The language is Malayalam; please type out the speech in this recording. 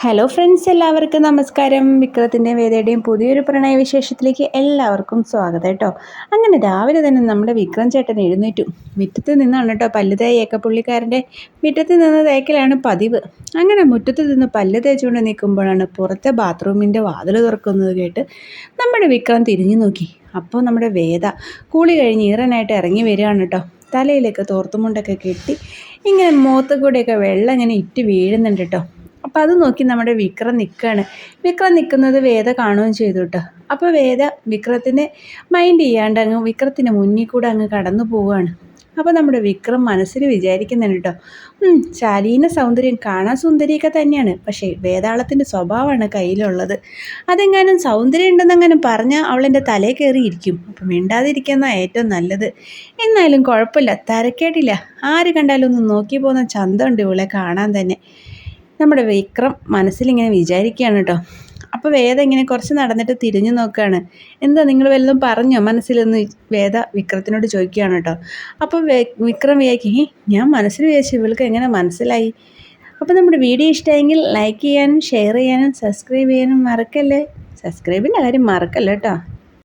ഹലോ ഫ്രണ്ട്സ്, എല്ലാവർക്കും നമസ്കാരം. വിക്രത്തിൻ്റെയും വേദയുടെയും പുതിയൊരു പ്രണയവിശേഷത്തിലേക്ക് എല്ലാവർക്കും സ്വാഗതം കേട്ടോ. അങ്ങനെ രാവിലെ തന്നെ നമ്മുടെ വിക്രം ചേട്ടൻ എഴുന്നേറ്റു. മുറ്റത്ത് നിന്നാണ് കേട്ടോ പല്ല് തേയൊക്കെ. പുള്ളിക്കാരൻ്റെ മുറ്റത്ത് നിന്ന് തേക്കലാണ് പതിവ്. അങ്ങനെ മുറ്റത്ത് നിന്ന് പല്ല് തേച്ചുകൊണ്ട് നിൽക്കുമ്പോഴാണ് പുറത്തെ ബാത്റൂമിൻ്റെ വാതിൽ തുറക്കുന്നത് കേട്ട് നമ്മുടെ വിക്രം തിരിഞ്ഞു നോക്കി. അപ്പോൾ നമ്മുടെ വേദ കൂളി കഴിഞ്ഞ് ഈറനായിട്ട് ഇറങ്ങി വരികയാണ് കേട്ടോ. തലയിലേക്ക് തോർത്തുമുണ്ടൊക്കെ കെട്ടി ഇങ്ങനെ മുഖത്ത് കൂടെയൊക്കെ വെള്ളം ഇങ്ങനെ ഇറ്റ് വീഴുന്നുണ്ട് കേട്ടോ. അപ്പം അത് നോക്കി നമ്മുടെ വിക്രം നിൽക്കുകയാണ്. വിക്രം നിൽക്കുന്നത് വേദ കാണുകയും ചെയ്തു കേട്ടോ. അപ്പോൾ വേദ വിക്രത്തിനെ മൈൻഡ് ചെയ്യാണ്ട് അങ്ങ് വിക്രത്തിൻ്റെ മുന്നിൽ കൂടെ അങ്ങ് കടന്നു പോവുകയാണ്. അപ്പോൾ നമ്മുടെ വിക്രം മനസ്സിൽ വിചാരിക്കുന്നുണ്ട് കേട്ടോ, ശാലീന സൗന്ദര്യം കാണാൻ സുന്ദരിയൊക്കെ തന്നെയാണ്, പക്ഷേ വേതാളത്തിൻ്റെ സ്വഭാവമാണ് കയ്യിലുള്ളത്. അതെങ്ങാനും സൗന്ദര്യം ഉണ്ടെന്നെങ്ങാനും പറഞ്ഞാൽ അവളെൻ്റെ തലയിൽ കയറിയിരിക്കും. അപ്പം മിണ്ടാതിരിക്കുന്ന ഏറ്റവും നല്ലത്. എന്നാലും കുഴപ്പമില്ല, തരക്കേടില്ല. ആര് കണ്ടാലും ഒന്ന് നോക്കി പോകുന്ന ചന്തമുണ്ട് ഇവളെ കാണാൻ തന്നെ. നമ്മുടെ വിക്രം മനസ്സിലിങ്ങനെ വിചാരിക്കുകയാണ് കേട്ടോ. അപ്പോൾ വേദ ഇങ്ങനെ കുറച്ച് നടന്നിട്ട് തിരിഞ്ഞു നോക്കുകയാണ്. എന്താ നിങ്ങൾ വല്ലതും പറഞ്ഞോ മനസ്സിലൊന്ന് വേദ വിക്രത്തിനോട് ചോദിക്കുകയാണ് കേട്ടോ. അപ്പോൾ വിക്രം വിചാരിക്കും, ഞാൻ മനസ്സിൽ വിചാരിച്ചു ഇവൾക്ക് എങ്ങനെ മനസ്സിലായി. അപ്പോൾ നമ്മുടെ വീഡിയോ ഇഷ്ടമായെങ്കിൽ ലൈക്ക് ചെയ്യാനും ഷെയർ ചെയ്യാനും സബ്സ്ക്രൈബ് ചെയ്യാനും മറക്കല്ലേ. സബ്സ്ക്രൈബിൻ്റെ കാര്യം മറക്കല്ലേ കേട്ടോ.